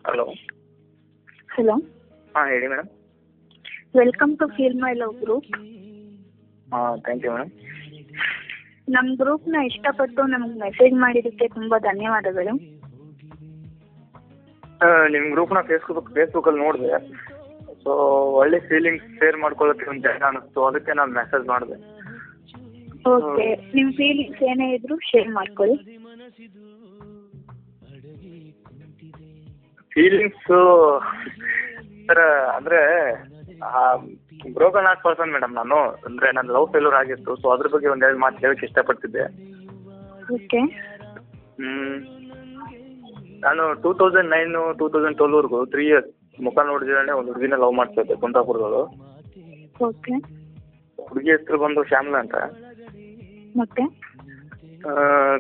Hello. Hello. ಹಾಂ ಹೇಳಿ madam. Welcome to feel my love group. ಹಾಂ ಥ್ಯಾಂಕ್ ಯು ಮೇಡಮ್. ನಮ್ಮ ಗ್ರೂಪ್ನ ಇಷ್ಟಪಟ್ಟು ನಮಗೆ ಮೆಸೇಜ್ ಮಾಡಿದ್ದಕ್ಕೆ ತುಂಬ ಧನ್ಯವಾದಗಳು. ನಿಮ್ಮ ಗ್ರೂಪ್ನ ಫೇಸ್ಬುಕ್ಕಲ್ಲಿ ನೋಡಿದೆ. ಸೊ ಒಳ್ಳೆ ಫೀಲಿಂಗ್ಸ್ ಶೇರ್ ಮಾಡ್ಕೊಳ್ಳೋಕ್ಕೆ ಒಂದು ಜಾಗ ಅನ್ನಿಸ್ತು, ಅದಕ್ಕೆ ನಾನು ಮೆಸೇಜ್ ಮಾಡಿದೆ. ಓಕೆ, ನಿಮ್ಮ ಫೀಲಿಂಗ್ಸ್ ಏನೇ ಇದ್ರು ಶೇರ್ ಮಾಡ್ಕೊಳ್ಳಿ. ಫೀಲಿಂಗ್ಸು ಸರ್ ಅಂದರೆ ಬ್ರೋಕನ್ ಹಾರ್ಟ್ ಪರ್ಸನ್ ಮೇಡಮ್ ನಾನು. ಅಂದರೆ ನನ್ನ ಲವ್ ಫೇಲ್ಯೂರ್ ಆಗಿತ್ತು. ಸೊ ಅದ್ರ ಬಗ್ಗೆ ಒಂದೆರಡು ಮಾತು ಹೇಳೋಕ್ಕೆ ಇಷ್ಟಪಡ್ತಿದ್ದೆ. ಓಕೆ. ನಾನು 2009 2012ವರೆಗೂ 3 years ಮುಖ ನೋಡಿದ್ರೆ ಒಂದು ಹುಡುಗಿನ ಲವ್ ಮಾಡ್ತಾ ಇದ್ದೆ, ಕುಂದಾಪುರದವಳು. ಓಕೆ. ಹುಡುಗಿ ಹೆಸರು ಬಂದು ಶ್ಯಾಮ್ಲಾ ಅಂತ. ಮತ್ತೆ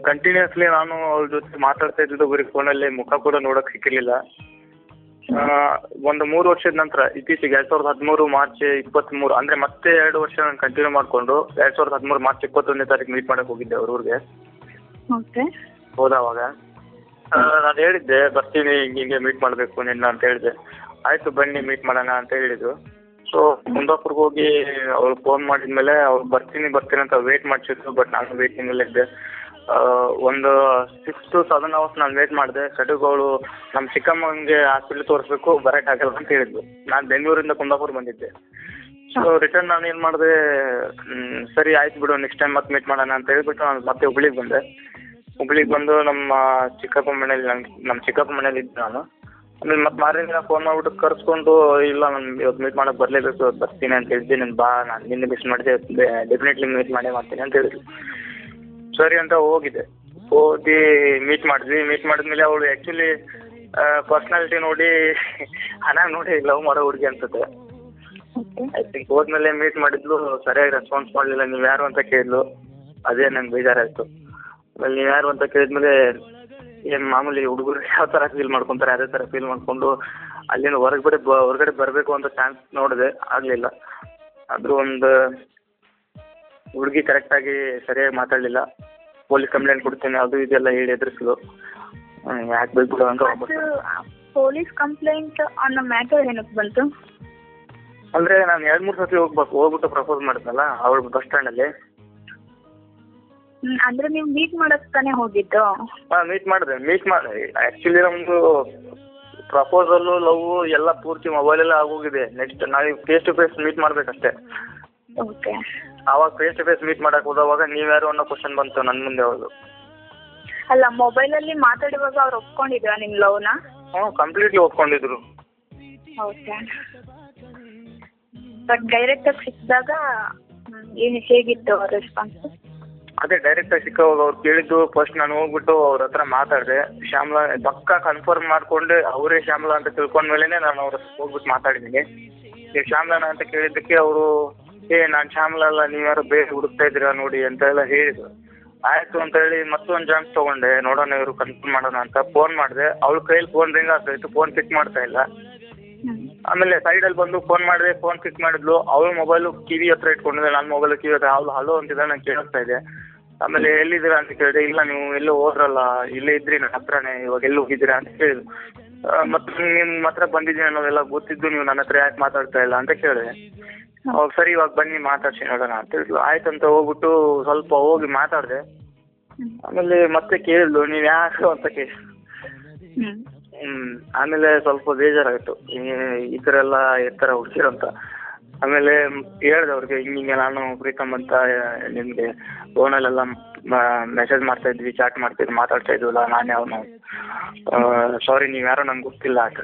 ಕಂಟಿನ್ಯೂಸ್ಲಿ ನಾನು ಅವ್ರ ಜೊತೆ ಮಾತಾಡ್ತಾ ಇದ್ದಿದ್ದು ಬರೀ ಫೋನಲ್ಲಿ, ಮುಖ ಕೂಡ ನೋಡೋಕೆ ಸಿಕ್ಕಿರಲಿಲ್ಲ. ಒಂದು 3 ವರ್ಷದ ನಂತರ ಇತ್ತೀಚೆಗೆ 2013 ಮಾರ್ಚ್ 23, ಅಂದರೆ ಮತ್ತೆ 2 ವರ್ಷ ನಾನು ಕಂಟಿನ್ಯೂ ಮಾಡಿಕೊಂಡು 2013 ಮಾರ್ಚ್ 21ನೇ ತಾರೀಕು ಮೀಟ್ ಮಾಡಕ್ಕೆ ಹೋಗಿದ್ದೆ ಅವ್ರ ಊರಿಗೆ. ಓಕೆ. ಹೋದವಾಗ ನಾನು ಹೇಳಿದ್ದೆ ಬರ್ತೀನಿ, ಹಿಂಗೆ ಮೀಟ್ ಮಾಡಬೇಕು ನಿನ್ನ ಅಂತ ಹೇಳಿದೆ. ಆಯಿತು ಬನ್ನಿ ಮೀಟ್ ಮಾಡೋಣ ಅಂತ ಹೇಳಿದ್ರು. ಸೊ ಕುಂದಾಪುರ್ಗೆ ಹೋಗಿ ಅವ್ರು ಫೋನ್ ಮಾಡಿದ್ಮೇಲೆ ಅವ್ರು ಬರ್ತೀನಿ ಅಂತ ವೇಟ್ ಮಾಡಿಸಿದ್ರು. ಬಟ್ ನಾನು ವೇಟಿಂಗಲ್ಲೇ ಇದ್ದೆ. ಒಂದು 6 to 7 hours ನಾನು ವೇಟ್ ಮಾಡಿದೆ. ಕಡೆಗೆ ಅವಳು ನಮ್ಮ ಚಿಕ್ಕಮ್ಮನಿಗೆ ಹಾಸ್ಪಿಟ್ಲ್ ತೋರಿಸ್ಬೇಕು, ಬರೋಕ್ಕಾಗಲ್ಲ ಅಂತ ಹೇಳಿದ್ಲು. ನಾನು ಬೆಂಗಳೂರಿಂದ ಕುಂದಾಪುರ ಬಂದಿದ್ದೆ. ಸೊ ರಿಟರ್ನ್ ನಾನು ಏನು ಮಾಡಿದೆ, ಸರಿ ಆಯ್ತು ಬಿಡು ನೆಕ್ಸ್ಟ್ ಟೈಮ್ ಮತ್ತೆ ಮೀಟ್ ಮಾಡೋಣ ಅಂತ ಹೇಳ್ಬಿಟ್ಟು ನಾನು ಮತ್ತೆ ಹುಬ್ಳಿಗೆ ಬಂದೆ. ಹುಬ್ಳಿಗೆ ಬಂದು ನಮ್ಮ ಚಿಕ್ಕಪ್ಪ ಮನೇಲಿ ಇದ್ದೆ ನಾನು. ಆಮೇಲೆ ಮತ್ತೆ ಮಾರನೇ ದಿನ ಫೋನ್ ಮಾಡ್ಬಿಟ್ಟು ಕರೆಸ್ಕೊಂಡು, ಇಲ್ಲ ನಾನು ಇವತ್ತು ಮೀಟ್ ಮಾಡೋಕ್ಕೆ ಬರಲೇಬೇಕು, ಇವತ್ತು ಬರ್ತೀನಿ ಅಂತ ಹೇಳಿದ್ದೆ. ನಾನು ಬಾ, ನಾನು ನಿನ್ನೆ ಮಿಸ್ ಮಾಡಿದೆ, ಡೆಫಿನೆಟ್ಲಿ ಮೀಟ್ ಮಾಡ್ತೀನಿ ಅಂತ ಹೇಳಿದ್ಲು. ಸರಿ ಅಂತ ಹೋಗಿದ್ದೆ. ಹೋಗಿ ಮೀಟ್ ಮಾಡಿದ್ಮೇಲೆ ಅವಳು ಆ್ಯಕ್ಚುಲಿ ಪರ್ಸ್ನಾಲಿಟಿ ನೋಡಿ ಹಣ ನೋಡಿ ಲವ್ ಮಾಡೋ ಹುಡುಗಿ ಅನ್ಸುತ್ತೆ. ಐ ಥಿಂಕ್ ಹೋದ್ಮೇಲೆ ಮೀಟ್ ಮಾಡಿದ್ಲು, ಸರಿಯಾಗಿ ರೆಸ್ಪಾನ್ಸ್ ಮಾಡಲಿಲ್ಲ. ನೀವು ಯಾರು ಅಂತ ಕೇಳಿದ್ಲು, ಅದೇ ನಂಗೆ ಬೇಜಾರಾಯಿತು. ಆಮೇಲೆ ನೀವು ಯಾರು ಅಂತ ಕೇಳಿದ್ಮೇಲೆ ಏನು ಮಾಮೂಲಿ ಹುಡುಗರು ಯಾವ ಥರ ಫೀಲ್ ಮಾಡ್ಕೊತಾರೆ ಅದೇ ಥರ ಫೀಲ್ ಮಾಡಿಕೊಂಡು ಅಲ್ಲಿಂದ ಹೊರಗಡೆ ಬರಬೇಕು ಅಂತ ಚಾನ್ಸ್ ನೋಡಿದೆ, ಆಗಲಿಲ್ಲ. ಆದರೂ ಒಂದು ಹುಡುಗಿ ಕರೆಕ್ಟಾಗಿ ಸರಿಯಾಗಿ ಮಾತಾಡಲಿಲ್ಲ. ಪೊಲೀಸ್ ಕಂಪ್ಲೇಂಟ್ ಕೊಡ್ತೀನಿ ಅದು ಇದೆಲ್ಲ ಹೇಳಿ ಎದುರಿಸ್ಲು. ಯಾಕೆ ಬೇಕು ಅಂತ ಪೊಲೀಸ್ ಕಂಪ್ಲೇಂಟ್ ಅನ್ನೋ ಮ್ಯಾಟರ್ ಏನಕ್ಕೆ ಬಂತು? ಅಂದರೆ ನಾನು 2-3 ಸತಿ ಹೋಗ್ಬಿಟ್ಟು ಪ್ರಪೋಸ್ ಮಾಡಿದ್ನಲ್ಲ ಅವಳು ಬಸ್ ಸ್ಟ್ಯಾಂಡಲ್ಲಿ. ಅಂದ್ರೆ ನೀವು ಮೀಟ್ ಮಾಡಕ್ ತಾನೇ ಹೋಗಿದ್ದು? ಹಾಂ ಮೀಟ್ ಮಾಡಿದೆ. ಆ್ಯಕ್ಚುಲಿ ನಮ್ಮದು ಪ್ರಪೋಸಲ್ಲು ಲವ್ ಎಲ್ಲ ಪೂರ್ತಿ ಮೊಬೈಲೆಲ್ಲ ಆಗೋಗಿದೆ. ನೆಕ್ಸ್ಟ್ ನಾವು ಫೇಸ್ ಟು ಫೇಸ್ ಮೀಟ್ ಮಾಡಬೇಕಷ್ಟೇ. ಓಕೆ. ಆವಾಗ ಫೇಸ್ ಟು ಫೇಸ್ ಮೀಟ್ ಮಾಡಕ್ಕೆ ಹೋದವಾಗ ನೀವ್ಯಾರು ಅನ್ನೋ ಕ್ವಶನ್ ಬಂತು ನನ್ನ ಮುಂದೆ. ಅವ್ರದ್ದು ಅಲ್ಲ, ಮೊಬೈಲಲ್ಲಿ ಮಾತಾಡುವಾಗ ಅವ್ರು ಒಪ್ಕೊಂಡಿದ್ರಾ ನಿಮ್ಮ ಲವ್ನ? ಹ್ಞೂ ಕಂಪ್ಲೀಟ್ಲಿ ಒಪ್ಕೊಂಡಿದ್ರು. ಓಕೆ. ಬಟ್ ಡೈರೆಕ್ಟಾಗಿ ಸಿಕ್ಕಿದಾಗ ಹೇಗಿತ್ತು ಅವ್ರ ರೆಸ್ಪಾನ್ಸ್? ಅದೇ ಡೈರೆಕ್ಟಾಗಿ ಸಿಕ್ಕವಾಗ ಅವ್ರು ಕೇಳಿದ್ದು, ಫಸ್ಟ್ ನಾನು ಹೋಗ್ಬಿಟ್ಟು ಅವ್ರ ಹತ್ರ ಮಾತಾಡಿದೆ. ಶ್ಯಾಮ್ಲಾ ಪಕ್ಕ ಕನ್ಫರ್ಮ್ ಮಾಡಿಕೊಂಡು ಅವರೇ ಶ್ಯಾಮ್ಲಾ ಅಂತ ತಿಳ್ಕೊಂಡ್ಮೇಲೆ ನಾನು ಅವ್ರ ಹತ್ರ ಹೋಗ್ಬಿಟ್ಟು ಮಾತಾಡಿದ್ದೀನಿ. ನೀವು ಶ್ಯಾಮ್ಲಾನ ಅಂತ ಕೇಳಿದ್ದಕ್ಕೆ ಅವರು ನಾನು ಶ್ಯಾಮ್ಲಾ ಅಲ್ಲ, ನೀವು ಯಾರು ಬೇರೆ ಹುಡುಕ್ತಾ ಇದ್ದೀರಾ ನೋಡಿ ಅಂತ ಎಲ್ಲ ಹೇಳಿದ್ರು. ಆಯಿತು ಅಂತ ಹೇಳಿ ಮತ್ತೊಂದು ಚಾನ್ಸ್ ತೊಗೊಂಡೆ, ನೋಡೋಣ ಇವರು ಕನ್ಫರ್ಮ್ ಮಾಡೋಣ ಅಂತ ಫೋನ್ ಮಾಡಿದೆ. ಅವಳ ಕೈಯಲ್ಲಿ ಫೋನ್ ರಿಂಗ್ ಆಗ್ತಾಯಿತ್ತು, ಫೋನ್ ಪಿಕ್ ಮಾಡ್ತಾ ಇಲ್ಲ. ಆಮೇಲೆ ಸೈಡಲ್ಲಿ ಬಂದು ಫೋನ್ ಮಾಡಿದೆ, ಫೋನ್ ಪಿಕ್ ಮಾಡಿದ್ಲು. ಅವಳು ಮೊಬೈಲು ಕಿವಿ ಹತ್ರ ಇಟ್ಕೊಂಡಿದ್ದೆ, ನನ್ನ ಮೊಬೈಲು ಕಿವಿ ಹತ್ರ. ಅವಳು ಹಲೋ ಅಂತಿದ್ದ, ನಂಗೆ ಕೇಳಿಸ್ತಾ ಇದೆ. ಆಮೇಲೆ ಎಲ್ಲಿದ್ದೀರಾ ಅಂತ ಕೇಳಿದೆ. ಇಲ್ಲ ನೀವು ಎಲ್ಲೋ ಹೋದ್ರಲ್ಲ, ಇಲ್ಲೇ ಇದ್ರಿ ನನ್ನ ಹತ್ರನೇ, ಇವಾಗ ಎಲ್ಲಿ ಹೋಗಿದ್ದೀರಾ ಅಂತ ಕೇಳಿದ್ರು. ಮತ್ತು ನಿಮ್ಮ ಹತ್ರ ಬಂದಿದ್ದೀನಿ ಅನ್ನೋದೆಲ್ಲ ಗೊತ್ತಿದ್ದು ನೀವು ನನ್ನ ಹತ್ರ ಯಾಕೆ ಮಾತಾಡ್ತಾ ಇಲ್ಲ ಅಂತ ಕೇಳಿದೆ. ಅವಾಗ ಸರಿ ಇವಾಗ ಬನ್ನಿ ಮಾತಾಡ್ಸಿ ನೋಡೋಣ ಅಂತ ಹೇಳಿದ್ಲು. ಆಯ್ತು ಅಂತ ಹೋಗ್ಬಿಟ್ಟು ಸ್ವಲ್ಪ ಹೋಗಿ ಮಾತಾಡಿದೆ. ಆಮೇಲೆ ಮತ್ತೆ ಕೇಳಿದ್ಲು, ನೀವು ಯಾರು ಅಂತ ಕೇಳಿ. ಆಮೇಲೆ ಸ್ವಲ್ಪ ಬೇಜಾರಾಯಿತು, ಈ ಥರ ಎಲ್ಲ ಇರ್ತಾರೆ ಹುಡುಗಿರು ಅಂತ. ಆಮೇಲೆ ಹೇಳಿದೆ ಅವ್ರಿಗೆ, ಹಿಂಗೆ ನಾನು ಪ್ರೀತಮ್ ಅಂತ ನಿಮಗೆ ಫೋನಲ್ಲೆಲ್ಲ ಮೆಸೇಜ್ ಮಾಡ್ತಾಯಿದ್ವಿ, ಚಾಟ್ ಮಾಡ್ತಿದ್ವಿ, ಮಾತಾಡ್ತಾ ಇದ್ವಲ್ಲ ನಾನೇ ಅವನು, ಸಾರಿ ನೀವು ಯಾರೋ ನಂಗೆ ಗೊತ್ತಿಲ್ಲ ಅಂತ.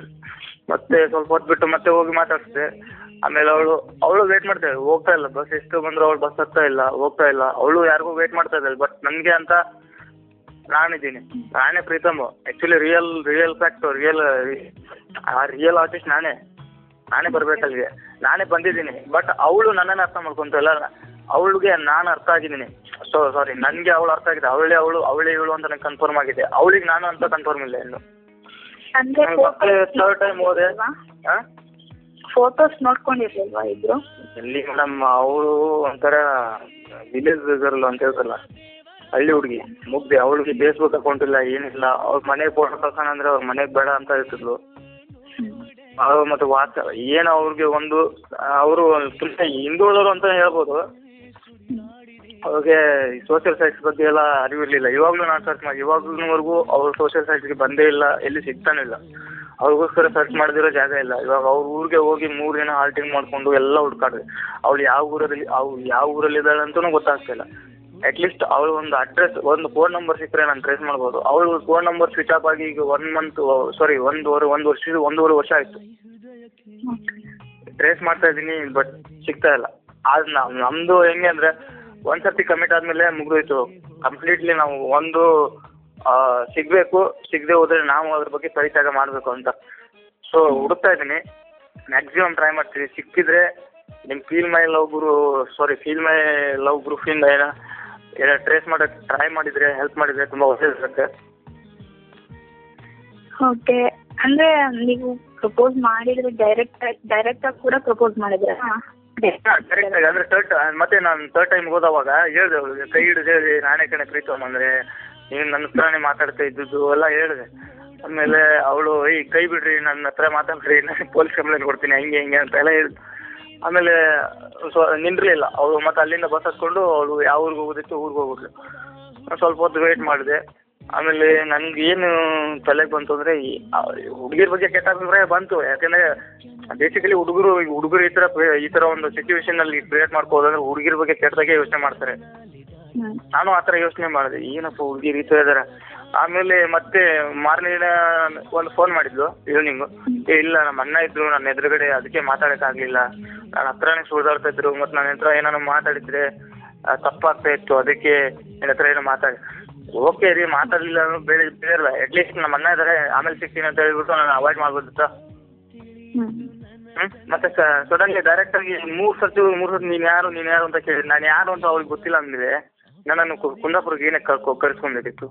ಮತ್ತೆ ಸ್ವಲ್ಪ ಹೊತ್ತು ಬಿಟ್ಟು ಮತ್ತೆ ಹೋಗಿ ಮಾತಾಡ್ಸಿದೆ. ಆಮೇಲೆ ಅವಳು ವೇಟ್ ಮಾಡ್ತಾ ಇದ್ದೆ, ಹೋಗ್ತಾ ಇಲ್ಲ. ಬಸ್ ಎಷ್ಟು ಬಂದರೂ ಅವಳು ಬಸ್ ಹತ್ತಾ ಇಲ್ಲ, ಹೋಗ್ತಾ ಇಲ್ಲ. ಅವಳು ಯಾರಿಗೂ ವೇಟ್ ಮಾಡ್ತಾ ಇದ್ದಾಳೆ. ಬಟ್ ನನಗೆ ಅಂತ ನಾನಿದ್ದೀನಿ, ನಾನೇ Pritam. Actually real fact, real artist ನಾನೇ ಬರ್ಬೇಕಲ್ಲಿಗೆ. ನಾನೇ ಬಂದಿದ್ದೀನಿ. ಬಟ್ ಅವಳು ನನ್ನನ್ನು ಅರ್ಥ ಮಾಡ್ಕೊತಾ ಇಲ್ಲ, ಅವಳಿಗೆ ನಾನು ಅರ್ಥ ಆಗಿದ್ದೀನಿ. ಸಾರಿ ನನಗೆ ಅವಳು ಅರ್ಥ ಆಗಿದೆ. ಅವಳೇ ಇವಳು ಅಂತ ನನಗೆ ಕನ್ಫರ್ಮ್ ಆಗಿದೆ. ಅವಳಿಗೆ ನಾನು ಅಂತ ಕನ್ಫರ್ಮ್ ಇಲ್ಲ ಇನ್ನು. ಮತ್ತೆ 3rd ಟೈಮ್ ಹೋದೆ. ಹಾಂ, ಫೋಟೋಸ್ ನೋಡ್ಕೊಂಡಿರ್ಲಿಲ್ವಾ ಇದ್ರು? ಎಲ್ಲಿ ಮೇಡಮ್, ಅವಳು ಒಂಥರ ವಿಲೇಜ್ ಗರ್ಲ್ ಅಂತ ಹೇಳ್ತಾರಲ್ಲ, ಹಳ್ಳಿ ಹುಡುಗಿ ಮುಗ್ದೆ. ಅವಳಿಗೆ ಫೇಸ್ಬುಕ್ ಅಕೌಂಟ್ ಇಲ್ಲ, ಏನಿಲ್ಲ. ಅವ್ರ ಮನೆಗೆ ಫೋಟೋ ಕಳ್ಸೋಣ ಅಂದರೆ ಅವ್ರ ಮನೆಗೆ ಬೇಡ ಅಂತ ಹೇಳ್ತಿದ್ಲು. ಮತ್ತು ಏನು ಅವ್ರಿಗೆ ಒಂದು ಅವರು ತುಂಬ ಹಿಂದುಳಿದವರು ಅಂತ ಹೇಳ್ಬೋದು. ಅವ್ರಿಗೆ ಸೋಷಿಯಲ್ ಸೈಟ್ಸ್ ಬಗ್ಗೆ ಎಲ್ಲ ಅರಿವಿರಲಿಲ್ಲ. ಇವಾಗಲೂ ನಾನು ಸರ್ಚ್ ಮಾಡಿ ಇವಾಗ್ಲೂವರೆಗೂ ಅವ್ರು ಸೋಷಿಯಲ್ ಸೈಟ್ಸ್ಗೆ ಬಂದೇ ಇಲ್ಲ, ಎಲ್ಲಿ ಸಿಗ್ತಾನೆ ಇಲ್ಲ. ಅವ್ರಿಗೋಸ್ಕರ ಸರ್ಚ್ ಮಾಡದಿರೋ ಜಾಗ ಇಲ್ಲ. ಇವಾಗ ಅವ್ರ ಊರಿಗೆ ಹೋಗಿ 3 ದಿನ ಹಾಲ್ಟಿಂಗ್ ಮಾಡಿಕೊಂಡು ಎಲ್ಲ ಹುಡ್ಕಾಡ್ರಿ. ಅವಳು ಯಾವ ಊರಲ್ಲಿದ್ದಾಳೆ ಅಂತಲೂ ಗೊತ್ತಾಗ್ತಿಲ್ಲ. ಅಟ್ಲೀಸ್ಟ್ ಅವಳು ಒಂದು ಅಡ್ರೆಸ್, ಒಂದು ಫೋನ್ ನಂಬರ್ ಸಿಕ್ಕರೆ ನಾನು ಟ್ರೇಸ್ ಮಾಡ್ಬೋದು. ಅವಳು ಫೋನ್ ನಂಬರ್ ಸ್ವಿಚ್ ಆಫ್ ಆಗಿ ಈಗ 1 ಮಂತ್, ಸಾರಿ ಒಂದೂವರೆ ವರ್ಷ ಆಯಿತು. ಟ್ರೇಸ್ ಮಾಡ್ತಾ ಇದ್ದೀನಿ, ಬಟ್ ಸಿಗ್ತಾ ಇಲ್ಲ. ಅದು ನಮ್ಮದು ಹೆಂಗೆ ಅಂದರೆ, ಒಂದ್ಸರ್ತಿ ಕಮಿಟ್ ಆದಮೇಲೆ ಮುಗಿದೋಯ್ತು ಕಂಪ್ಲೀಟ್ಲಿ. ನಾವು ಒಂದು ಸಿಗಬೇಕು, ಸಿಗದೆ ಹೋದರೆ ನಾವು ಅದ್ರ ಬಗ್ಗೆ ಪರಿತ್ಯಾಗ ಮಾಡಬೇಕು ಅಂತ. ಸೊ ಹುಡುಕ್ತಾ ಇದ್ದೀನಿ, ಮ್ಯಾಕ್ಸಿಮಮ್ ಟ್ರೈ ಮಾಡ್ತೀವಿ. ಸಿಕ್ಕಿದ್ರೆ ನಿಮ್ಮ ಫೀಲ್ ಮೈ ಲವ್ ಗ್ರೂಪಿಂದ ಏನೋ ಟ್ರೇಸ್ ಮಾಡೋಕ್ಕೆ ಟ್ರೈ ಮಾಡಿದರೆ, ಹೆಲ್ಪ್ ಮಾಡಿದರೆ ತುಂಬ ಒಳ್ಳೆಯದಿರುತ್ತೆ. ಓಕೆ, ಅಂದರೆ ನೀವು ಪ್ರಪೋಸ್ ಮಾಡಿದ್ರೆ ಡೈರೆಕ್ಟಾಗಿ ಕೂಡ ಪ್ರಪೋಸ್ ಮಾಡಿದ್ರೆ? ಕರೆಕ್ಟಾಗಿ ಅಂದರೆ ಮತ್ತೆ ನಾನು ಥರ್ಡ್ ಟೈಮ್ ಹೋದವಾಗ ಹೇಳಿದೆ ಅವಳಿಗೆ, ಕೈ ಹಿಡಿದು ಹೇಳಿ ನಾನೇ ಕಣೆ ಪ್ರೀತಮ್ ಅಂದರೆ ನೀನು ನನ್ನ ಹತ್ರನೇ ಮಾತಾಡ್ತಾ ಇದ್ದದ್ದು ಎಲ್ಲ ಹೇಳಿದೆ. ಆಮೇಲೆ ಅವಳು ಕೈ ಬಿಡ್ರಿ, ನನ್ನ ಹತ್ರ ಮಾತಾಡ್ರಿ, ನಾನು ಪೊಲೀಸ್ ಕಂಪ್ಲೇಂಟ್ ಕೊಡ್ತೀನಿ, ಹಿಂಗೆ ಅಂತ ಎಲ್ಲ ಹೇಳಿ. ಆಮೇಲೆ ನಿಂದಿರಲಿಲ್ಲ ಅವಳು. ಮತ್ತೆ ಅಲ್ಲಿಂದ ಬಸ್ ಹತ್ಕೊಂಡು ಅವಳು ಯಾವ ಊರಿಗೆ ಹೋಗೋದಿತ್ತು ಊರಿಗೆ ಹೋಗಿದ್ಲು. ಸ್ವಲ್ಪ ಹೊತ್ತು ವೆಯ್ಟ್ ಮಾಡಿದೆ. ಆಮೇಲೆ ನನಗೆ ಏನು ತಲೆಗೆ ಬಂತು ಅಂದರೆ, ಹುಡುಗಿರ ಬಗ್ಗೆ ಕೆಟ್ಟ ಅಭಿಪ್ರಾಯ ಬಂತು. ಯಾಕೆಂದರೆ ಬೇಸಿಕಲಿ ಹುಡುಗರು ಈ ಥರ ಒಂದು ಸಿಚುವೇಶನಲ್ಲಿ ಕ್ರಿಯೇಟ್ ಮಾಡ್ಕೋದಂದ್ರೆ ಹುಡುಗಿರ ಬಗ್ಗೆ ಕೆಟ್ಟದಾಗೆ ಯೋಚನೆ ಮಾಡ್ತಾರೆ. ನಾನು ಆ ಥರ ಯೋಚನೆ ಮಾಡಿದೆ, ಏನಪ್ಪ ಹುಡುಗಿರು ಈ ಥರ ಇದ್ದಾರೆ. ಆಮೇಲೆ ಮತ್ತೆ ಮಾರನೇ ದಿನ ಒಂದು ಫೋನ್ ಮಾಡಿದ್ಲು ಈವ್ನಿಂಗು. ಇಲ್ಲ ನಮ್ಮ ಅಣ್ಣ ಇದ್ರು ನನ್ನ ಎದುರುಗಡೆ, ಅದಕ್ಕೆ ಮಾತಾಡೋಕ್ಕಾಗಲಿಲ್ಲ. ನನ್ನ ಹತ್ರನೇ ಸುಳ್ದಾಡ್ತಾ ಇದ್ರು, ಮತ್ತು ನನ್ನ ಹತ್ರ ಏನಾರು ಮಾತಾಡಿದ್ರೆ ತಪ್ಪಾಗ್ತಾ ಇತ್ತು, ಅದಕ್ಕೆ ನನ್ನ ಹತ್ರ ಏನೋ ಮಾತಾಡಿ. ಓಕೆ ರೀ, ಮಾತಾಡಲಿಲ್ಲ ಅನ್ನೋ ಬೇರೆ ಅಟ್ಲೀಸ್ಟ್ ನಮ್ಮ ಅಣ್ಣ ಇದ್ದಾರೆ, ಆಮೇಲೆ ಸಿಗ್ತೀನಿ ಅಂತ ಹೇಳ್ಬಿಟ್ಟು ನಾನು ಅವಾಯ್ಡ್ ಮಾಡ್ಬೋದಿತ್ತ. ಮತ್ತೆ ಸಡನ್ಲಿ ಡೈರೆಕ್ಟಾಗಿ 3 ಸರ್ತಿ ನೀನು ಯಾರು ಅಂತ ಕೇಳಿದ್ರೆ, ನಾನು ಯಾರು ಅಂತ ಅವ್ರಿಗೆ ಗೊತ್ತಿಲ್ಲ ಅಂದರೆ ನನ್ನನ್ನು ಕುಂದಾಪುರಕ್ಕೆ ಏನೇ ಕರೆಸ್ಕೊಂಡ್ಬೇಕಿತ್ತು.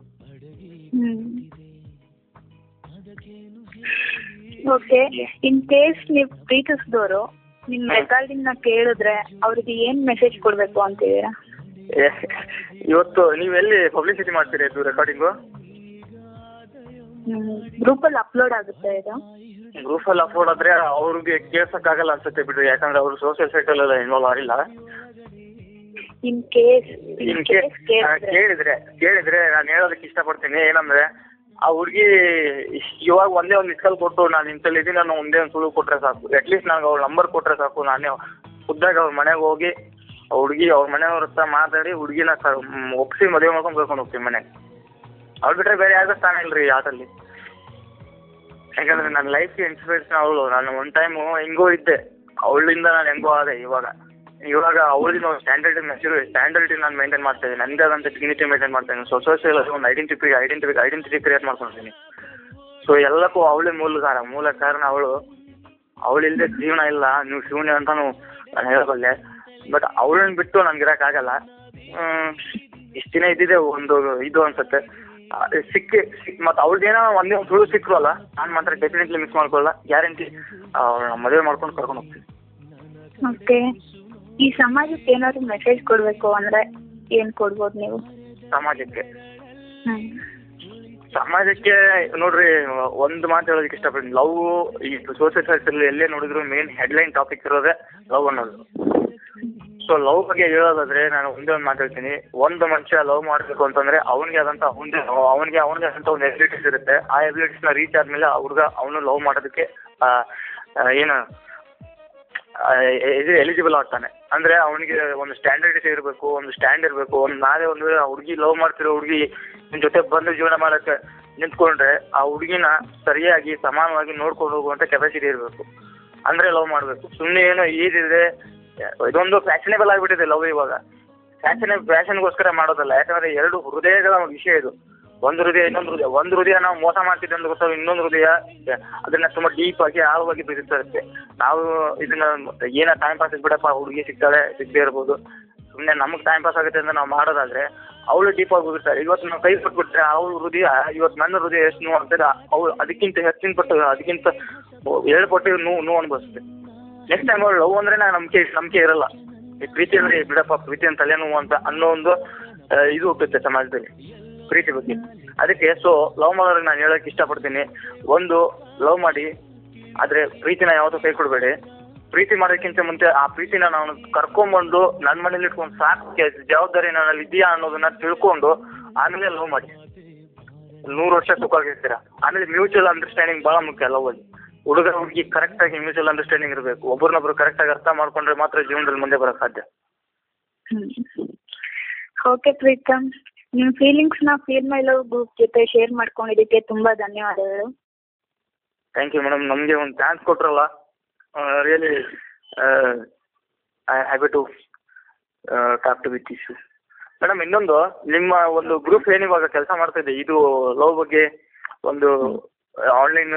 ಓಕೆ, ಇನ್ ಕೇಸ್ ನೀವು ಪ್ರೀತಿಸಿದವರು ನಿಮ್ಮ ರೆಕಾರ್ಡಿಂಗ್ನ ಕೇಳಿದ್ರೆ ಅವ್ರಿಗೆ ಏನು ಮೆಸೇಜ್ ಕೊಡಬೇಕು ಅಂತಿದ್ದೀರಾ? ಇವತ್ತು ನೀವೆಲ್ಲಿ ಪಬ್ಲಿಸಿಟಿ ಮಾಡ್ತೀರಾ ಇದು ರೆಕಾರ್ಡಿಂಗು? ಗ್ರೂಪಲ್ಲಿ ಅಪ್ಲೋಡ್ ಆಗುತ್ತೆ ಇದು? ಗ್ರೂಪಲ್ಲಿ ಅಪ್ಲೋಡ್ ಆದರೆ ಅವ್ರಿಗೆ ಕೇಳ್ಸೋಕ್ಕಾಗಲ್ಲ ಅನ್ಸುತ್ತೆ ಬಿಡ್ರಿ, ಯಾಕಂದ್ರೆ ಅವರು ಸೋಷಿಯಲ್ ಸೈಟಲ್ಲೆಲ್ಲ ಇನ್ವಾಲ್ವ್ ಆಗಿಲ್ಲ. ಇನ್ ಕೇಸ್ ಕೇಳಿದ್ರೆ ನಾನು ಹೇಳೋದಕ್ಕೆ ಇಷ್ಟಪಡ್ತೀನಿ ಏನಂದರೆ, ಆ ಹುಡುಗಿ ಇವಾಗ ಒಂದೇ ಒಂದು ಮಿಸ್ ಕಾಲ್ ಕೊಟ್ಟು ನಾನು ಇಂಥಲ್ಲಿದ್ದೀನಿ ನಾನು ಒಂದೇ ಒಂದು ಸುಳ್ಳು ಕೊಟ್ಟರೆ ಸಾಕು. ಅಟ್ಲೀಸ್ಟ್ ನನಗೆ ಅವ್ಳ ನಂಬರ್ ಕೊಟ್ಟರೆ ಸಾಕು. ನಾನೇ ಖುದ್ದಾಗಿ ಅವ್ರ ಮನೆಗೆ ಹೋಗಿ ಅವ್ರ ಮನೆಯವ್ರ ಹತ್ರ ಮಾತಾಡಿ ಹುಡುಗಿನ ಒಪ್ಪಿಸಿ ಮದುವೆ ಮಾಡ್ಕೊಂಡು ಕರ್ಕೊಂಡು ಹೋಗ್ತೀನಿ ಮನೆಗೆ. ಅವ್ಳು ಬಿಟ್ಟರೆ ಬೇರೆ ಯಾರಿಗೂ ಸ್ಥಾನ ಇಲ್ಲ ರೀ ಆಟಲ್ಲಿ. ಯಾಕಂದರೆ ನನ್ನ ಲೈಫ್ಗೆ ಇನ್ಸ್ಪಿರೇಷನ್ ಅವಳು. ನಾನು ಒಂದು ಟೈಮು ಹೆಂಗೋ ಇದ್ದೆ, ಅವಳಿಂದ ನಾನು ಹೆಂಗೋ ಆದೆ. ಇವಾಗ ಅವಳಿಂದ ಒಂದು ಸ್ಟ್ಯಾಂಡರ್ಡ್ ನಾನು ಮೇಂಟೈನ್ ಮಾಡ್ತಾ ಇದ್ದೀನಿ. ನನಗೆ ಆದಂಥ ಡಿಗ್ನಿಟಿ ಮೇಂಟೈನ್ ಮಾಡ್ತಾ ಇದ್ದೀನಿ. ಸೊಸೈಟಿಯಲ್ಲಿ ಒಂದು ಐಡೆಂಟಿಟಿ ಕ್ರಿಯೇಟ್ ಮಾಡ್ಕೊಂಡಿದ್ದೀನಿ. ಸೊ ಎಲ್ಲಕ್ಕೂ ಅವಳೇ ಮೂಲ ಕಾರಣ ಅವಳು. ಅವಳಿಲ್ಲದೆ ಜೀವನ ಇಲ್ಲ, ನೀವು ಶೂನ್ಯ ಅಂತಾನು ನಾನು ಹೇಳಬಲ್ಲೆ. ಬಟ್ ಅವಳನ್ನ ಬಿಟ್ಟು ನನಗೆ ಇರೋಕ್ಕಾಗಲ್ಲ. ಇಷ್ಟು ದಿನ ಇದ್ದಿದೆ ಒಂದು ಇದು ಅನ್ಸುತ್ತೆ. ಮತ್ತು ಅವಳದೇನೋ ಒಂದೇ ಒಂದು ಸುಳ್ಳು ಸಿಕ್ಕರಲ್ಲ, ನಾನು ಮಾತ್ರ ಡೆಫಿನೆಟ್ಲಿ ಮಿಸ್ ಮಾಡ್ಕೊಳ್ಳಲ್ಲ. ಗ್ಯಾರಂಟಿ ಅವಳನ್ನ ಮದುವೆ ಮಾಡ್ಕೊಂಡು ಕರ್ಕೊಂಡು ಹೋಗ್ತೀನಿ. ಓಕೆ, ಈ ಸಮಾಜಕ್ಕೆ ಏನಾದ್ರು ಮೆಸೇಜ್ ಕೊಡಬೇಕು ಅಂದರೆ ಏನು ಕೊಡ್ಬೋದು ನೀವು? ಸಮಾಜಕ್ಕೆ ನೋಡ್ರಿ, ಒಂದು ಮಾತು ಹೇಳೋದಕ್ಕೆ ಇಷ್ಟಪಡ್ತೀನಿ. ಲವ್ ಈ ಸೋಷಿಯಲ್ ಸೈಟ್ಸಲ್ಲಿ ಎಲ್ಲೇ ನೋಡಿದ್ರು ಮೇನ್ ಹೆಡ್ಲೈನ್ ಟಾಪಿಕ್ ಇರೋದೇ ಲವ್ ಅನ್ನೋದು. ಸೊ ಲವ್ ಬಗ್ಗೆ ಹೇಳೋದಾದ್ರೆ ನಾನು ಒಂದೇ ಒಂದು ಮಾತಾಡ್ತೀನಿ. ಒಂದು ಮನುಷ್ಯ ಲವ್ ಮಾಡಬೇಕು ಅಂತಂದ್ರೆ ಅವನಿಗೆ ಆದಂಥ ಅವನಿಗೆ ಆದಂಥ ಒಂದು ಎಬಿಲಿಟೀಸ್ ಇರುತ್ತೆ. ಆ ಎಬಿಲಿಟೀಸ್ನ ರೀಚ್ ಆದಮೇಲೆ ಅವನು ಲವ್ ಮಾಡೋದಕ್ಕೆ ಏನು ಇದು ಎಲಿಜಿಬಲ್ ಆಗ್ತಾನೆ. ಅಂದರೆ ಅವನಿಗೆ ಒಂದು ಸ್ಟ್ಯಾಂಡರ್ಡಿಟಿ ಇರಬೇಕು, ಒಂದು ಸ್ಟ್ಯಾಂಡ್ ಇರಬೇಕು. ನಾವೇ ಒಂದು ಹುಡುಗಿ ಲವ್ ಮಾಡ್ತಿರೋ ಹುಡುಗಿ ನಿಮ್ಮ ಜೊತೆ ಬಂದು ಜೀವನ ಮಾಡೋಕ್ಕೆ ನಿಂತ್ಕೊಂಡ್ರೆ ಆ ಹುಡುಗಿನ ಸರಿಯಾಗಿ ಸಮಾನವಾಗಿ ನೋಡ್ಕೊಂಡು ಹೋಗುವಂಥ ಕೆಪಾಸಿಟಿ ಇರಬೇಕು. ಅಂದರೆ ಲವ್ ಮಾಡಬೇಕು. ಸುಮ್ಮನೆ ಏನೋ ಈಜಿದೆ, ಇದೊಂದು ಫ್ಯಾಷನೇಬಲ್ ಆಗಿಬಿಟ್ಟಿದೆ ಲವ್ ಇವಾಗ. ಫ್ಯಾಷನ್ಗೋಸ್ಕರ ಮಾಡೋದಲ್ಲ. ಯಾಕಂದರೆ 2 ಹೃದಯಗಳ ವಿಷಯ ಇದು. ಒಂದು ಹೃದಯ ನಾವು ಮೋಸ ಮಾಡ್ತಿದ್ದೆ ಅಂತ ಗೊತ್ತಾಗ, ಇನ್ನೊಂದು ಹೃದಯ ಅದನ್ನ ತುಂಬ ಡೀಪ್ ಆಗಿ ಆಳವಾಗಿ ಬಿಡುತ್ತಾ ಇರುತ್ತೆ. ನಾವು ಇದನ್ನ ಏನೋ ಟೈಮ್ ಪಾಸ್ ಬಿಡಪ್ಪ, ಹುಡುಗಿ ಸಿಗದೇ ಇರ್ಬೋದು, ಸುಮ್ಮನೆ ನಮಗೆ ಟೈಮ್ ಪಾಸ್ ಆಗುತ್ತೆ ಅಂತ ನಾವು ಮಾಡೋದಾದ್ರೆ ಅವಳು ಡೀಪ್ ಆಗಿ ಹೋಗಿರ್ತಾರೆ. ಇವತ್ತು ನಾವು ಕೈ ಕೊಟ್ಬಿಟ್ರೆ ಅವಳು ಹೃದಯ, ಇವತ್ತು ನನ್ನ ಹೃದಯ ಎಷ್ಟು ನೋವು ಆಗ್ತದೆ, ಅವಳು ಅದಕ್ಕಿಂತ ಹೆಚ್ಚಿನ ಪಟ್ಟು, ಅದಕ್ಕಿಂತ 2 ಪಟ್ಟು ನೋವು ಅನುಭವಿಸುತ್ತೆ. ನೆಕ್ಸ್ಟ್ ಟೈಮ್ ಅವಳು ಲವ್ ಅಂದ್ರೆ ನಂಬಿಕೆ ಇರಲ್ಲ. ಈ ಪ್ರೀತಿ ಅಂದ್ರೆ ಬಿಡಪ್ಪ, ಪ್ರೀತಿ ಅಂತ ತಲೆನೋವು ಅಂತ ಅನ್ನೋ ಒಂದು ಇದು ಹೋಗುತ್ತೆ ಸಮಾಜದಲ್ಲಿ ಪ್ರೀತಿ ಬಗ್ಗೆ. ಅದಕ್ಕೆ ಸೊ ಲವ್ ಮಾಡೋರಿಗೆ ನಾನು ಹೇಳೋಕ್ಕೆ ಇಷ್ಟಪಡ್ತೀನಿ. ಒಂದು, ಲವ್ ಮಾಡಿ, ಆದರೆ ಪ್ರೀತಿನ ಯಾವತ್ತೂ ಕೈ ಕೊಡಬೇಡಿ. ಪ್ರೀತಿ ಮಾಡೋಕ್ಕಿಂತ ಮುಂಚೆ ಆ ಪ್ರೀತಿನ ನಾವು ಕರ್ಕೊಂಬಂದು ನನ್ನ ಮನೇಲಿ ಇಟ್ಕೊಂಡು ಸಾಕೋಕ್ಕೆ ಜವಾಬ್ದಾರಿ ನನ್ನಲ್ಲಿ ಇದೆಯಾ ಅನ್ನೋದನ್ನ ತಿಳ್ಕೊಂಡು ಆಮೇಲೆ ಲವ್ ಮಾಡಿ. 100 ವರ್ಷ ಸುಖವಾಗಿರ್ತೀರ. ಆಮೇಲೆ ಮ್ಯೂಚುವಲ್ ಅಂಡರ್ಸ್ಟ್ಯಾಂಡಿಂಗ್ ಭಾಳ ಮುಖ್ಯ ಲವಲ್ಲಿ. ಹುಡುಗ ಹುಡುಗಿ ಕರೆಕ್ಟಾಗಿ ಮ್ಯೂಚುವಲ್ ಅಂಡರ್ಸ್ಟ್ಯಾಂಡಿಂಗ್ ಇರಬೇಕು. ಒಬ್ಬರನ್ನೊಬ್ರು ಕರೆಕ್ಟಾಗಿ ಅರ್ಥ ಮಾಡ್ಕೊಂಡ್ರೆ ಮಾತ್ರ ಜೀವನದಲ್ಲಿ ಮುಂದೆ ಬರೋಕ್ಕೆ ಸಾಧ್ಯ. ಓಕೆ ಪ್ರೀತಮ್, ನಿಮ್ಮ ಫೀಲಿಂಗ್ಸ್ನ ಫೀಲ್ ಮೈ ಲವ್ ಗ್ರೂಪ್ ಜೊತೆ ಶೇರ್ ಮಾಡ್ಕೊಂಡಿದ್ದಕ್ಕೆ ತುಂಬ ಧನ್ಯವಾದಗಳು. Thank you madam. ನಮಗೆ ಒಂದು ಚಾನ್ಸ್ ಕೊಟ್ರಲ್ಲ, really I happy to talk to with you. Madam ಇನ್ನೊಂದು, ನಿಮ್ಮ ಒಂದು ಗ್ರೂಪ್ ಏನಿವಾಗ ಕೆಲಸ ಮಾಡ್ತಾ ಇದೆ, ಇದು ಲವ್ ಬಗ್ಗೆ ಒಂದು ಆನ್ಲೈನ್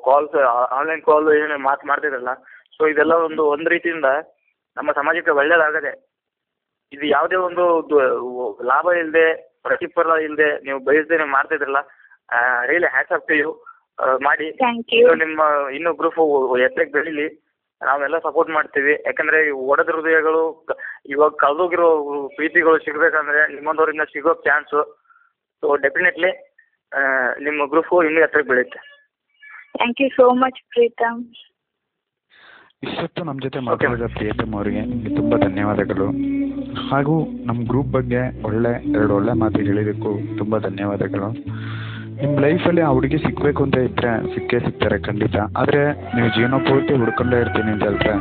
ಕಾಲ್ಸ್, ಆನ್ಲೈನ್ ಕಾಲ್ ಏನು ಮಾಡ್ತಿದ್ರಲ್ಲ, ಸೊ ಇದೆಲ್ಲ ಒಂದು ರೀತಿಯಿಂದ ನಮ್ಮ ಸಮಾಜಕ್ಕೆ ಒಳ್ಳೇದಾಗದೆ. ಇದು ಯಾವುದೇ ಒಂದು ಲಾಭ ಇಲ್ಲದೆ, ಪ್ರತಿಫಲ ಇಲ್ಲದೆ ನೀವು ಬಯಸದೆ ಮಾಡ್ತಿದ್ರಲ್ಲ, really hats off to you. ಮಾಡಿ. ನಿಮ್ಮ ಇನ್ನೂ ಗ್ರೂಪ್ ಎತ್ತರಕ್ಕೆ ಬೆಳೀಲಿ. ನಾವೆಲ್ಲ ಸಪೋರ್ಟ್ ಮಾಡ್ತೀವಿ. ಯಾಕಂದರೆ ಒಡೆದ ಹೃದಯಗಳು, ಇವಾಗ ಕಳೆದೋಗಿರೋ ಪ್ರೀತಿಗಳು ಸಿಗಬೇಕಂದ್ರೆ ನಿಮ್ಮೊಂದವರಿಂದ ಸಿಗೋ ಚಾನ್ಸು. ಸೊ ಡೆಫಿನೆಟ್ಲಿ ನಿಮ್ಮ ಗ್ರೂಪು ಇನ್ನೂ ಎತ್ತರಕ್ಕೆ ಬೆಳೆಯುತ್ತೆ. Thank you so much Pritam. ಇಷ್ಟೊತ್ತು ನಮ್ಮ ಜೊತೆ ಮಾತಾಡಿದ ಪ್ರಿಯತಮ್ ಅವರಿಗೆ ನಿಮಗೆ ತುಂಬ ಧನ್ಯವಾದಗಳು. ಹಾಗೂ ನಮ್ಮ ಗ್ರೂಪ್ ಬಗ್ಗೆ ಎರಡು ಒಳ್ಳೆ ಮಾತು ಹೇಳಿದ್ದಕ್ಕೂ ತುಂಬ ಧನ್ಯವಾದಗಳು. ನಿಮ್ಮ ಲೈಫಲ್ಲಿ ಆ ಹುಡುಗಿ ಸಿಗಬೇಕು ಅಂತ ಇದ್ದರೆ ಸಿಗ್ತಾರೆ ಖಂಡಿತ. ಆದರೆ ನೀವು ಜೀವನ ಪೂರ್ತಿ ಹುಡ್ಕೊಂಡೇ ಇರ್ತೀನಿ ಅಂತ ಹೇಳಿದ್ರೆ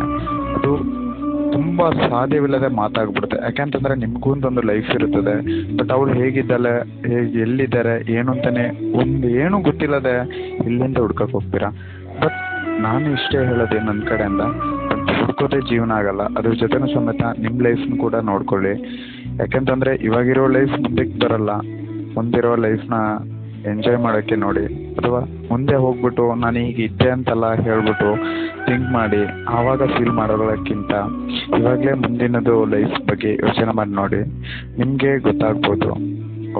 ಅದು ತುಂಬ ಸಾಧ್ಯವಿಲ್ಲದೆ ಮಾತಾಗ್ಬಿಡುತ್ತೆ. ಯಾಕೆಂತಂದರೆ ನಿಮಗೂ ಒಂದು ಲೈಫ್ ಇರುತ್ತದೆ. ಬಟ್ ಅವಳು ಹೇಗಿದ್ದಾಳೆ, ಎಲ್ಲಿದ್ದಾರೆ, ಏನು ಅಂತಲೇ ಏನೂ ಗೊತ್ತಿಲ್ಲದೆ ಇಲ್ಲಿಂದ ಹುಡ್ಕಕ್ಕೆ ಹೋಗ್ತೀರಾ. ಬಟ್ ನಾನು ಇಷ್ಟೇ ಹೇಳೋದು ನನ್ನ ಕಡೆಯಿಂದ, ಹುಡ್ಕೋದೇ ಜೀವನ ಆಗಲ್ಲ. ಅದ್ರ ಜೊತೆನೂ ಸಮೇತ ನಿಮ್ಮ ಲೈಫ್ನ ಕೂಡ ನೋಡ್ಕೊಳ್ಳಿ. ಯಾಕೆಂತಂದರೆ ಇವಾಗಿರೋ ಲೈಫ್ ಮುಂದಕ್ಕೆ ಬರಲ್ಲ. ಮುಂದಿರೋ ಲೈಫ್ನ ಎಂಜಾಯ್ ಮಾಡೋಕ್ಕೆ ನೋಡಿ. ಅಥವಾ ಮುಂದೆ ಹೋಗ್ಬಿಟ್ಟು ನಾನು ಈಗ ಇದ್ದೆ ಅಂತೆಲ್ಲ ಹೇಳ್ಬಿಟ್ಟು ಥಿಂಕ್ ಮಾಡಿ ಆವಾಗ ಫೀಲ್ ಮಾಡೋದಕ್ಕಿಂತ ಇವಾಗಲೇ ಮುಂದಿನದು ಲೈಫ್ ಬಗ್ಗೆ ಯೋಚನೆ ಮಾಡಿ ನೋಡಿ, ನಿಮಗೆ ಗೊತ್ತಾಗ್ಬೋದು.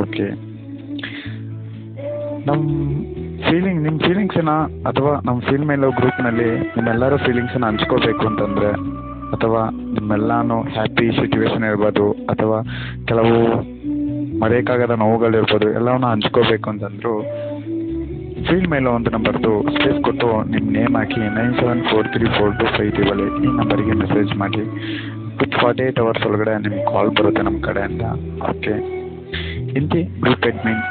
ಓಕೆ, ನಿಮ್ಮ ಫೀಲಿಂಗ್ಸನ್ನ ಅಥವಾ ನಮ್ಮ ಫೀಲ್ ಮೇಲೋ ಗ್ರೂಪ್ನಲ್ಲಿ ನಿಮ್ಮೆಲ್ಲರ ಫೀಲಿಂಗ್ಸನ್ನ ಹಂಚ್ಕೋಬೇಕು ಅಂತಂದರೆ, ಅಥವಾ ನಿಮ್ಮೆಲ್ಲನೂ ಹ್ಯಾಪಿ ಸಿಚುವೇಶನ್ ಇರ್ಬೋದು, ಅಥವಾ ಕೆಲವು ಮರೆಯೋಕ್ಕಾಗದ ನೋವುಗಳಿರ್ಬೋದು, ಎಲ್ಲವನ್ನ ಹಂಚ್ಕೋಬೇಕು ಅಂತಂದ್ರು ಫೀಲ್ ಮೇಲೋ ಒಂದು ನಂಬರ್ದು ಸ್ಪೇಸ್ ಕೊಟ್ಟು ನಿಮ್ಮ ನೇಮ್ ಹಾಕಿ 97434253 ಈ ನಂಬರಿಗೆ ಮೆಸೇಜ್ ಮಾಡಿ. 48 hours ಒಳಗಡೆ ನಿಮ್ಗೆ ಕಾಲ್ ಬರುತ್ತೆ ನಮ್ಮ ಕಡೆಯಿಂದ. ಓಕೆ, ಇಂತಿ ಗ್ರೂಪ್ ಅಡ್ಮಿನ್